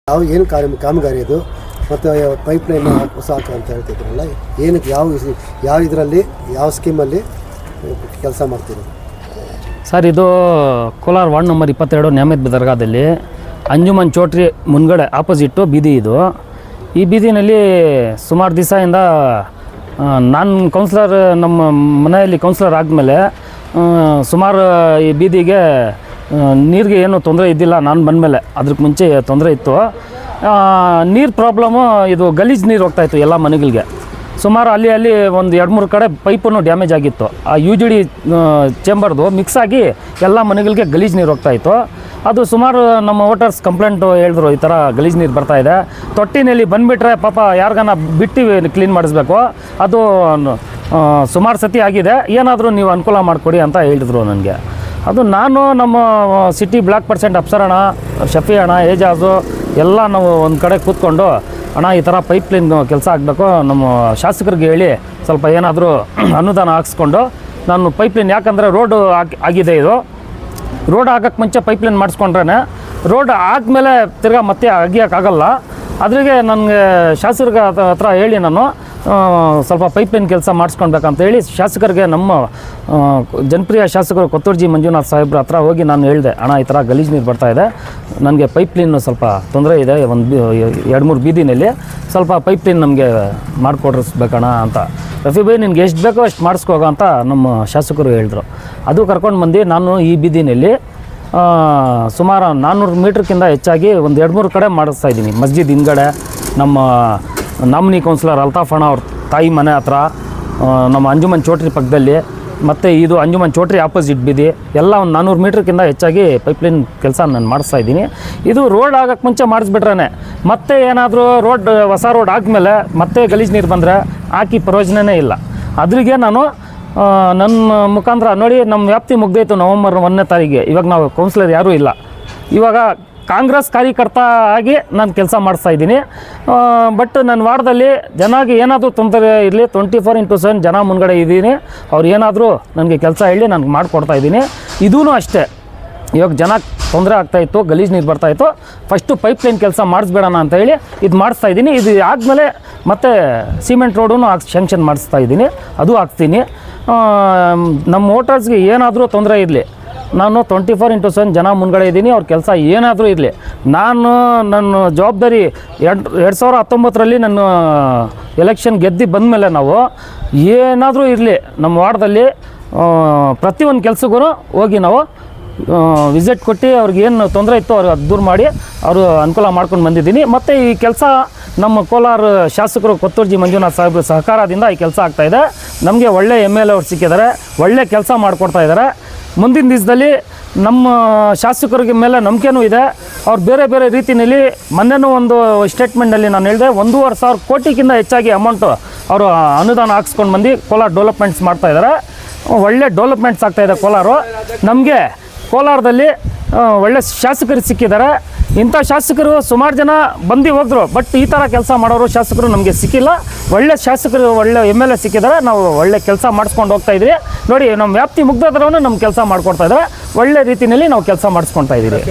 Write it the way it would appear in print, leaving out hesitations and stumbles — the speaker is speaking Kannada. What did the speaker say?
ಯಾವ ಏನು ಕಾಮಗಾರಿ ಇದು ಮತ್ತು ಪೈಪ್ಲೈನ್ ಹೊಸ ಅಂತ ಹೇಳ್ತಿದ್ರಲ್ಲ, ಏನಕ್ಕೆ ಯಾವ ಇದರಲ್ಲಿ ಯಾವ ಸ್ಕೀಮಲ್ಲಿ ಕೆಲಸ ಮಾಡ್ತೀರಿ ಸರ್? ಇದು ಕೋಲಾರ ವಾರ್ಡ್ ನಂಬರ್ 22 ನ್ಯಾಮದ್ ದರ್ಗಾದಲ್ಲಿ ಅಂಜುಮನ್ ಚೌಟ್ರಿ ಮುಂದ್ಗಡೆ ಆಪೋಸಿಟ್ಟು ಬೀದಿ ಇದು. ಈ ಬೀದಿನಲ್ಲಿ ಸುಮಾರು ದಿವಸದಿಂದ ನಾನು ಕೌನ್ಸಿಲರ್, ನಮ್ಮ ಮನೆಯಲ್ಲಿ ಕೌನ್ಸಿಲರ್ ಆದಮೇಲೆ ಸುಮಾರು ಈ ಬೀದಿಗೆ ನೀರಿಗೆ ಏನೂ ತೊಂದರೆ ಇದ್ದಿಲ್ಲ. ನಾನು ಬಂದಮೇಲೆ ಅದಕ್ಕೆ ಮುಂಚೆ ತೊಂದರೆ ಇತ್ತು. ನೀರು ಪ್ರಾಬ್ಲಮ್ಮು, ಇದು ಗಲೀಜು ನೀರು ಹೋಗ್ತಾಯಿತ್ತು ಎಲ್ಲ ಮನೆಗಳಿಗೆ. ಸುಮಾರು ಅಲ್ಲಿ ಒಂದು 2-3 ಕಡೆ ಪೈಪನ್ನು ಡ್ಯಾಮೇಜ್ ಆಗಿತ್ತು. ಆ UGD ಚೇಂಬರ್ದು ಮಿಕ್ಸ್ ಆಗಿ ಎಲ್ಲ ಮನೆಗಳಿಗೆ ಗಲೀಜು ನೀರು ಹೋಗ್ತಾಯಿತ್ತು. ಅದು ಸುಮಾರು ನಮ್ಮ ವೋಟರ್ಸ್ ಕಂಪ್ಲೇಂಟು ಹೇಳಿದ್ರು, ಈ ಥರ ಗಲೀಜು ನೀರು ಬರ್ತಾಯಿದೆ. ತೊಟ್ಟಿನಲ್ಲಿ ಬಂದುಬಿಟ್ರೆ ಪಾಪ ಯಾರಿಗಾನ ಬಿಟ್ಟು ಕ್ಲೀನ್ ಮಾಡಿಸ್ಬೇಕು. ಅದು ಸುಮಾರು ಸತಿ ಆಗಿದೆ, ಏನಾದರೂ ನೀವು ಅನುಕೂಲ ಮಾಡಿಕೊಡಿ ಅಂತ ಹೇಳಿದ್ರು ನನಗೆ. ಅದು ನಾನು ನಮ್ಮ ಸಿಟಿ ಬ್ಲಾಕ್ ಪರ್ಸೆಂಟ್ ಅಪ್ಸರಣ, ಶಫಿ ಅಣ್ಣ, ಏಜಾಜು ಎಲ್ಲ ನಾವು ಒಂದು ಕಡೆ ಕೂತ್ಕೊಂಡು, ಅಣ್ಣ ಈ ಥರ ಪೈಪ್ಲೈನ್ ಕೆಲಸ ಆಗಬೇಕು, ನಮ್ಮ ಶಾಸಕರಿಗೆ ಹೇಳಿ ಸ್ವಲ್ಪ ಏನಾದರೂ ಅನುದಾನ ಹಾಕ್ಸ್ಕೊಂಡು ನಾನು ಪೈಪ್ಲೈನ್, ಯಾಕಂದರೆ ರೋಡು ಆಗಿದೆ. ಇದು ರೋಡ್ ಹಾಕೋಕ್ಕೆ ಮುಂಚೆ ಪೈಪ್ಲೈನ್ ಮಾಡಿಸ್ಕೊಂಡ್ರೆ ರೋಡ್ ಆದಮೇಲೆ ತಿರ್ಗಾ ಮತ್ತೆ ಅಗಿಯೋಕ್ಕಾಗಲ್ಲ. ಅದ್ರಿಗೆ ನನಗೆ ಶಾಸಕರಿಗೆ ಹತ್ರ ಹೇಳಿ ನಾನು ಸ್ವಲ್ಪ ಪೈಪ್ಲೈನ್ ಕೆಲಸ ಮಾಡಿಸ್ಕೊಳ್ಬೇಕಂತ ಹೇಳಿ ಶಾಸಕರಿಗೆ, ನಮ್ಮ ಜನಪ್ರಿಯ ಶಾಸಕರು ಕೊತ್ತೂರ್ಜಿ ಮಂಜುನಾಥ್ ಸಾಹೇಬ್ರ ಹತ್ರ ಹೋಗಿ ನಾನು ಹೇಳಿದೆ, ಅಣ್ಣ ಈ ಥರ ಗಲೀಜು ನೀರು ಬರ್ತಾಯಿದೆ, ನನಗೆ ಪೈಪ್ಲೈನ್ ಸ್ವಲ್ಪ ತೊಂದರೆ ಇದೆ, ಒಂದು 2-3 ಬೀದಿನಲ್ಲಿ ಸ್ವಲ್ಪ ಪೈಪ್ಲೈನ್ ನಮಗೆ ಮಾಡಿಕೊಡ್ರಿಸ್ಬೇಕಣ್ಣ ಅಂತ. ರಫಿ ಭಾಯ್ ನಿನ್ಗೆ ಎಷ್ಟು ಬೇಕೋ ಅಷ್ಟು ಮಾಡಿಸ್ಕೋಗ ಅಂತ ನಮ್ಮ ಶಾಸಕರು ಹೇಳಿದ್ರು. ಅದು ಕರ್ಕೊಂಡು ಬಂದು ನಾನು ಈ ಬೀದಿನಲ್ಲಿ ಸುಮಾರು 400 ಮೀಟ್ರ್ಗಿಂತ ಹೆಚ್ಚಾಗಿ ಒಂದು 2-3 ಕಡೆ ಮಾಡಿಸ್ತಾಯಿದ್ದೀನಿ. ಮಸ್ಜಿದ್ ಹಿಂದ್ಗಡೆ, ನಮ್ಮ ನಾಮಿನಿ ಕೌನ್ಸಿಲರ್ ಅಲ್ತಾಫ್ ಅಣ್ಣ ಅವ್ರ ತಾಯಿ ಮನೆ ಹತ್ರ, ನಮ್ಮ ಅಂಜುಮನ್ ಚೌಟ್ರಿ ಪಕ್ಕದಲ್ಲಿ, ಮತ್ತು ಇದು ಅಂಜುಮನ್ ಚೌಟ್ರಿ ಆಪೋಸಿಟ್ ಬೀದಿ ಎಲ್ಲ ಒಂದು 400 ಮೀಟ್ರ್ಗಿಂತ ಹೆಚ್ಚಾಗಿ ಪೈಪ್ಲೈನ್ ಕೆಲಸ ನಾನು ಮಾಡಿಸ್ತಾಯಿದ್ದೀನಿ. ಇದು ರೋಡ್ ಆಗೋಕ್ಕೆ ಮುಂಚೆ ಮಾಡಿಸ್ಬಿಟ್ರೆ ಮತ್ತೆ ಏನಾದರೂ ಹೊಸ ರೋಡ್ ಆದಮೇಲೆ ಮತ್ತೆ ಗಲೀಜು ನೀರು ಬಂದರೆ ಹಾಕಿ ಪ್ರಯೋಜನವೇ ಇಲ್ಲ. ಅದ್ರಿಗೆ ನಾನು ನನ್ನ ಮುಖಾಂತರ ನೋಡಿ, ನಮ್ಮ ವ್ಯಾಪ್ತಿ ಮುಗ್ದೋಯ್ತು ನವಂಬರ್ 1ನೇ ತಾರೀಕಿಗೆ. ಇವಾಗ ನಾವು ಕೌನ್ಸಿಲರ್ ಯಾರೂ ಇಲ್ಲ. ಇವಾಗ ಕಾಂಗ್ರೆಸ್ ಕಾರ್ಯಕರ್ತ ಆಗಿ ನಾನು ಕೆಲಸ ಮಾಡಿಸ್ತಾಯಿದ್ದೀನಿ. ಬಟ್ ನನ್ನ ವಾರ್ಡಲ್ಲಿ ಜನಗೆ ಏನಾದರೂ ತೊಂದರೆ ಇರಲಿ, 24/7 ಜನ ಮುಂದ್ಗಡೆ ಇದ್ದೀನಿ. ಅವ್ರು ಏನಾದರೂ ನನಗೆ ಕೆಲಸ ಹೇಳಿ ನನಗೆ ಮಾಡಿಕೊಡ್ತಾಯಿದ್ದೀನಿ. ಇದೂ ಅಷ್ಟೇ, ಇವಾಗ ಜನ ತೊಂದರೆ ಆಗ್ತಾಯಿತ್ತು, ಗಲೀಜು ನೀರು ಬರ್ತಾಯಿತ್ತು, ಫಸ್ಟು ಪೈಪ್ಲೈನ್ ಕೆಲಸ ಮಾಡಿಸ್ಬೇಡಣ ಅಂತ ಹೇಳಿ ಇದು ಮಾಡಿಸ್ತಾಯಿದ್ದೀನಿ. ಇದು ಆದಮೇಲೆ ಮತ್ತೆ ಸಿಮೆಂಟ್ ರೋಡೂ ಸ್ಯಾಂಕ್ಷನ್ ಮಾಡಿಸ್ತಾಯಿದ್ದೀನಿ, ಅದು ಹಾಕ್ತೀನಿ. ನಮ್ಮ ವೋಟರ್ಸ್ಗೆ ಏನಾದರೂ ತೊಂದರೆ ಇರಲಿ, ನಾನು 24/7 ಜನ ಮುಂದ್ಗಡೆ ಇದ್ದೀನಿ. ಅವ್ರ ಕೆಲಸ ಏನಾದರೂ ಇರಲಿ, ನಾನು ನನ್ನ ಜವಾಬ್ದಾರಿ 2019ರಲ್ಲಿ ನನ್ನ ಎಲೆಕ್ಷನ್ ಗೆದ್ದು ಬಂದಮೇಲೆ ನಾವು ಏನಾದರೂ ಇರಲಿ ನಮ್ಮ ವಾರ್ಡಲ್ಲಿ ಪ್ರತಿಯೊಂದು ಕೆಲಸಕ್ಕೂ ಹೋಗಿ ನಾವು ವಿಸಿಟ್ ಕೊಟ್ಟು ಅವ್ರಿಗೆ ಏನು ತೊಂದರೆ ಇತ್ತು ಅವ್ರಿಗೆ ಅದು ದೂರ ಮಾಡಿ ಅವರು ಅನುಕೂಲ ಮಾಡ್ಕೊಂಡು ಬಂದಿದ್ದೀನಿ. ಮತ್ತು ಈ ಕೆಲಸ ನಮ್ಮ ಕೋಲಾರ ಶಾಸಕರು ಕೊತ್ತೂರ್ಜಿ ಮಂಜುನಾಥ್ ಸಾಹೇಬ್ರ ಸಹಕಾರದಿಂದ ಈ ಕೆಲಸ ಆಗ್ತಾಯಿದೆ. ನಮಗೆ ಒಳ್ಳೆ MLA ಅವ್ರು ಸಿಕ್ಕಿದ್ದಾರೆ, ಒಳ್ಳೆ ಕೆಲಸ ಮಾಡಿಕೊಡ್ತಾ ಇದ್ದಾರೆ. ಮುಂದಿನ ದಿವಸದಲ್ಲಿ ನಮ್ಮ ಶಾಸಕರಿಗೆ ಮೇಲೆ ನಂಬಿಕೆನೂ ಇದೆ. ಅವ್ರು ಬೇರೆ ಬೇರೆ ರೀತಿಯಲ್ಲಿ, ಮೊನ್ನೆನೂ ಒಂದು ಸ್ಟೇಟ್ಮೆಂಟಲ್ಲಿ ನಾನು ಹೇಳಿದೆ, 1,500,000 ಕೋಟಿಗಿಂತ ಹೆಚ್ಚಾಗಿ ಅಮೌಂಟು ಅವರು ಅನುದಾನ ಹಾಕ್ಸ್ಕೊಂಡು ಬಂದು ಕೋಲಾರ ಡೆವಲಪ್ಮೆಂಟ್ಸ್ ಮಾಡ್ತಾಯಿದ್ದಾರೆ. ಒಳ್ಳೆ ಡೆವಲಪ್ಮೆಂಟ್ಸ್ ಆಗ್ತಾಯಿದೆ ಕೋಲಾರ. ನಮಗೆ ಕೋಲಾರದಲ್ಲಿ ಒಳ್ಳೆ ಶಾಸಕರು ಸಿಕ್ಕಿದ್ದಾರೆ. ಇಂಥ ಶಾಸಕರು ಸುಮಾರು ಜನ ಬಂದು ಹೋದ್ರು, ಬಟ್ ಈ ಥರ ಕೆಲಸ ಮಾಡೋರು ಶಾಸಕರು ನಮಗೆ ಸಿಕ್ಕಿಲ್ಲ. ಒಳ್ಳೆ ಶಾಸಕರು, ಒಳ್ಳೆ MLA ಸಿಕ್ಕಿದ್ದಾರೆ. ನಾವು ಒಳ್ಳೆ ಕೆಲಸ ಮಾಡಿಸ್ಕೊಂಡು ಹೋಗ್ತಾಯಿದ್ರಿ. ನೋಡಿ, ನಮ್ಮ ವ್ಯಾಪ್ತಿ ಮುಗ್ದದ್ರೂ ನಮ್ಮ ಕೆಲಸ ಮಾಡಿಕೊಡ್ತಾಯಿದ್ದಾರೆ. ಒಳ್ಳೆ ರೀತಿಯಲ್ಲಿ ನಾವು ಕೆಲಸ ಮಾಡಿಸ್ಕೊಳ್ತಾ ಇದ್ದೀರಿ.